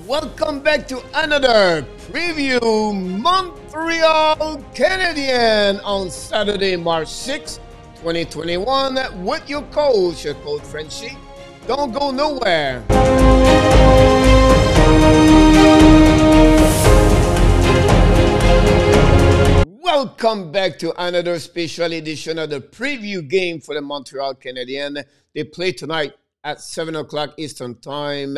Welcome back to another preview Montreal Canadian on Saturday, March 6, 2021 with your coach Frenchie. Don't go nowhere. Welcome back to another special edition of the preview game for the Montreal Canadiens. They play tonight at 7 o'clock Eastern Time,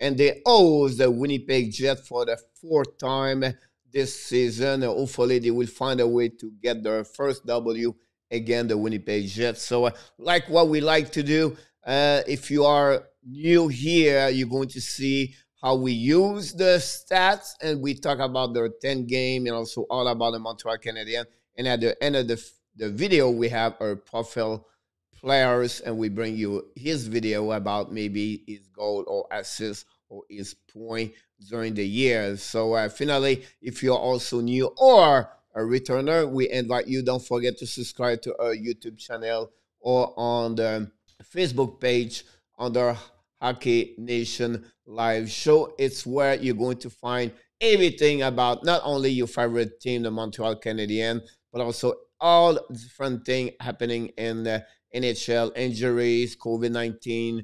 and they host the Winnipeg Jets for the fourth time this season. Hopefully, they will find a way to get their first W against the Winnipeg Jets. So, like what we like to do, if you are new here, you're going to see how we use the stats, and we talk about their 10 game and also all about the Montreal Canadiens. And at the end of the video, we have our profile players, and we bring you his video about maybe his goal or assist or his point during the year. So finally, if you're also new or a returner, we invite you, don't forget to subscribe to our YouTube channel or on the Facebook page under Hockey Nation Live Show. It's where you're going to find everything about not only your favorite team, the Montreal Canadiens, but also all different things happening in the NHL, injuries, COVID-19,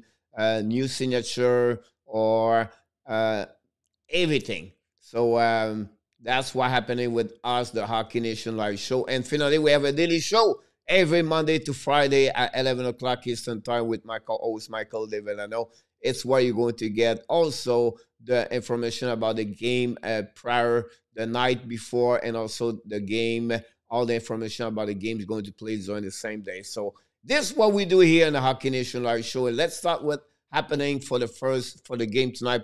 new signature, or everything. So that's what's happening with us, the Hockey Nation Live Show. And finally, we have a daily show every Monday to Friday at 11 o'clock Eastern Time with my co-host, Michael Devellano. It's where you're going to get also the information about the game prior, the night before, and also the game. All the information about the game is going to play during the same day. So this is what we do here in the Hockey Nation Live Show. And let's start with happening for the game tonight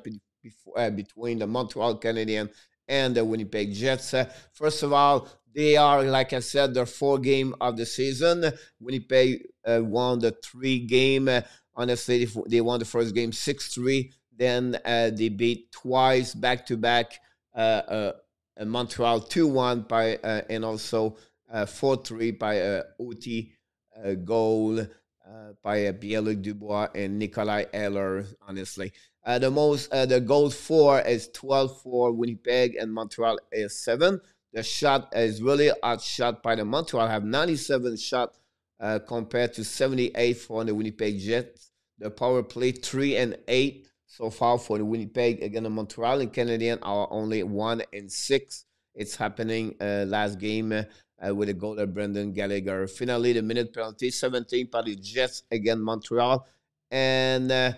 between the Montreal Canadiens and the Winnipeg Jets. First of all, they are, like I said, their fourth game of the season. Winnipeg won the 3 game. Honestly, they won the first game 6-3. Then they beat twice back-to-back Montreal 2-1 by and also 4-3 by OT goal by Pierre-Luc Dubois and Nikolai Eller. Honestly, the goal for is 12 for Winnipeg and Montreal is 7. The shot is really outshot by the Montreal. Have 97 shots compared to 78 for the Winnipeg Jets. The power play 3 and 8 so far for the Winnipeg. Again, the Montreal and Canadiens are only 1 and 6. It's happening last game with a goal of Brendan Gallagher. Finally, the minute penalty 17 by the Jets against Montreal, and the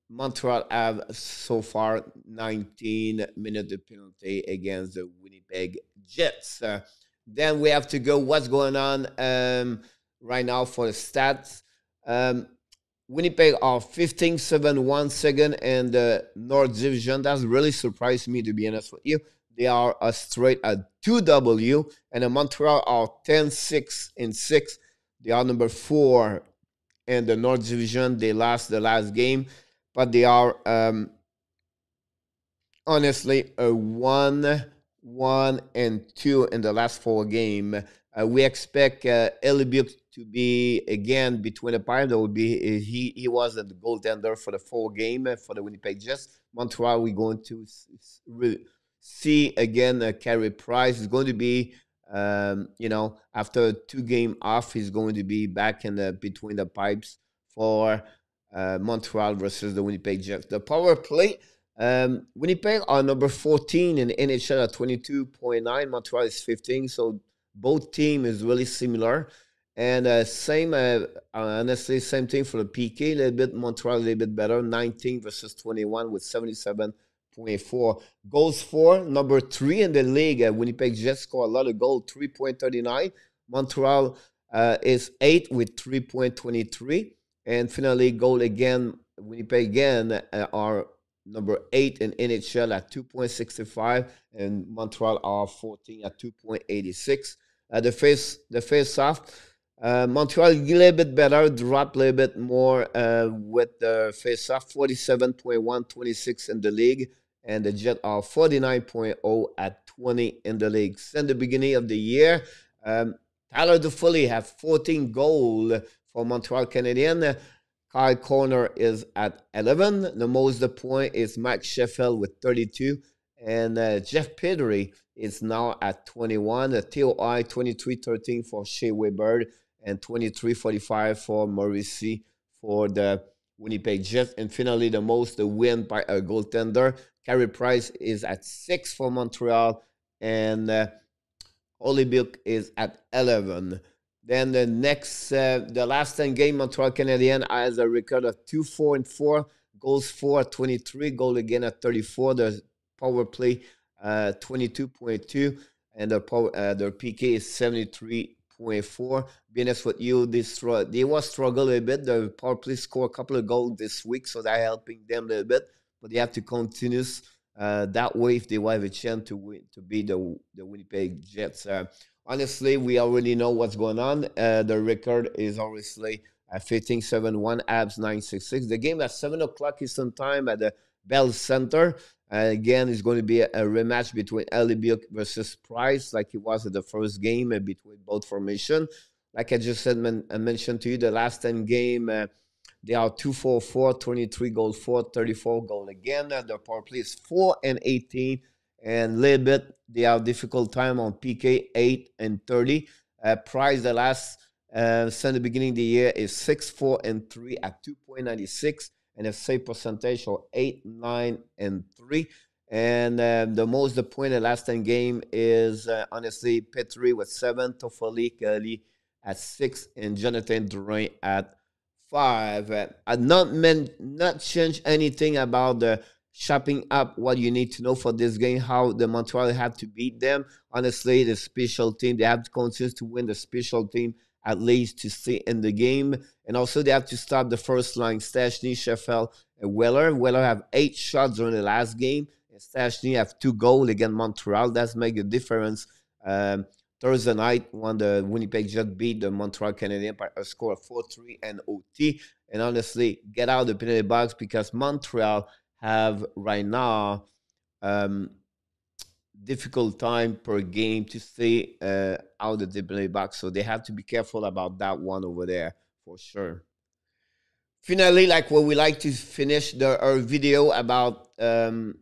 Montreal have so far 19 minute penalty against the Winnipeg Jets. Then we have to go what's going on right now for the stats. Winnipeg are 15-7-1 second in the North Division. That's really surprised me, to be honest with you. They are a straight at 2W, and the Montreal are 10-6-6. They are number 4 in the North Division. They lost the last game, but they are honestly a 1-1-2 in the last 4 games. We expect Elibuc to be again between the pipes. That would be he was the goaltender for the 4 game for the Winnipeg Jets. Montreal, we're going to see again Carey Price is going to be after 2 game off, he's going to be back in the between the pipes for Montreal versus the Winnipeg Jets. The power play. Winnipeg are number 14 in the NHL at 22.9. Montreal is 15. So both team is really similar. And honestly, same thing for the PK. A little bit, Montreal a little bit better. 19 versus 21 with 77.4. Goals for, number 3 in the league. Winnipeg Jets score a lot of goals, 3.39. Montreal is 8 with 3.23. And finally, goal again, Winnipeg again are number 8 in NHL at 2.65. And Montreal are 14 at 2.86. The face off. Montreal a little bit better, drop a little bit more with the face off, 47.1, 26 in the league, and the Jets are 49.0 at 20 in the league. Since the beginning of the year, Tyler Toffoli have 14 goals for Montreal Canadiens. Kyle Corner is at 11. The most the point is Mike Sheffield with 32. And Jeff Petrie is now at 21. TOI 23-13 for Shea Weber and 23-45 for Morrissey for the Winnipeg Jets. And finally, the most the win by a goaltender. Carey Price is at 6 for Montreal. And Olibiuk is at 11. Then the next, the last 10 game, Montreal Canadiens has a record of 2-4-4, goals for at 23, goal again at 34. The power play 22.2, and their PK is 73.4. Be honest with you, they will struggle a bit. The power play score a couple of goals this week, so that's helping them a little bit. But they have to continue that way if they will have a chance to win, to beat the Winnipeg Jets. Honestly, we already know what's going on. The record is obviously 15-7-1, Abs 9-6-6. The game at 7 o'clock Eastern Time at the Bell Center. Again, it's going to be a rematch between Olibiuk versus Price, like it was at the first game between both formations. Like I just said, I mentioned to you, the last 10 game, they are 2-4-4, 23 goals for, 34 goal again. The power play is 4-18. And a little bit, they have difficult time on PK, 8-30. Price, the last since the beginning of the year, is 6-4-3 at 2.96, and a save percentage of 8-9-3. And the most the point the last 10 game is honestly Petrie with 7, Toffoli Kelly at 6, and Jonathan Drouin at 5. I not change anything about the shopping up what you need to know for this game, how the Montreal have to beat them. Honestly, the special team, they have to continue to win the special team at least to stay in the game. And also they have to stop the first line, Stastny, Sheffield, and Weller. Weller have 8 shots during the last game, and Stastny have 2 goals against Montreal. That's make a difference. Thursday night when the Winnipeg Jets beat the Montreal Canadiens by a score of 4-3 and OT. And honestly, get out of the penalty box because Montreal have right now difficult time per game to stay out of the penalty box. So they have to be careful about that one over there for sure. Finally, like what we like to finish our video about the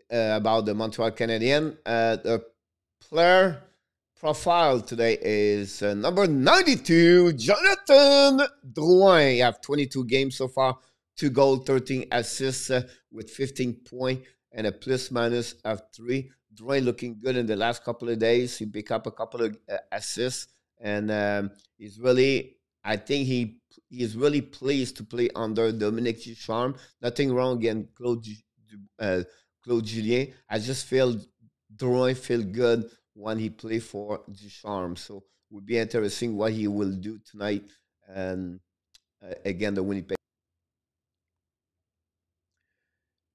Montreal Canadiens. The player profile today is number 92, Jonathan Drouin. You have 22 games so far, 2 goals, 13 assists with 15 points and a plus minus of 3. Drouin looking good in the last couple of days. He picked up a couple of assists, and he's really, I think he is really pleased to play under Dominique Ducharme. Nothing wrong against Claude Julien. I just feel Drouin feel good when he play for Ducharme. So it would be interesting what he will do tonight and again the Winnipeg.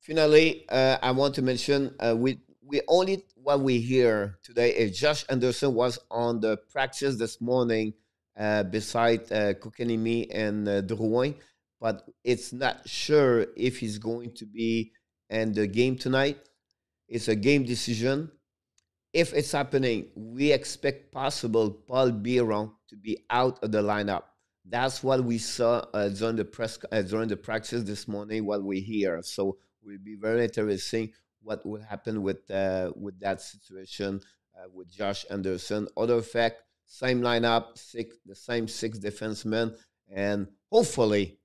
Finally, I want to mention we only what we hear today is Josh Anderson was on the practice this morning beside Kotkaniemi and Drouin, but it's not sure if he's going to be in the game tonight. It's a game decision. If it's happening, we expect possible Paul Biron to be out of the lineup. That's what we saw during the practice this morning. What we hear, so it will be very interesting what will happen with that situation with Josh Anderson. Other fact, same lineup, the same 6 defensemen, and hopefully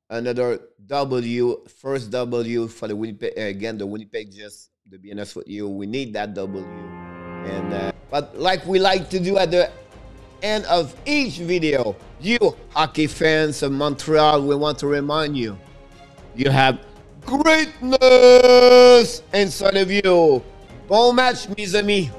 another W, first W for the Winnipeg again. The Winnipeg Jets. To be honest with you, we need that W. And but like we like to do at the end of each video, you hockey fans of Montreal, we want to remind you, you have greatness inside of you. Bon match, mes amis.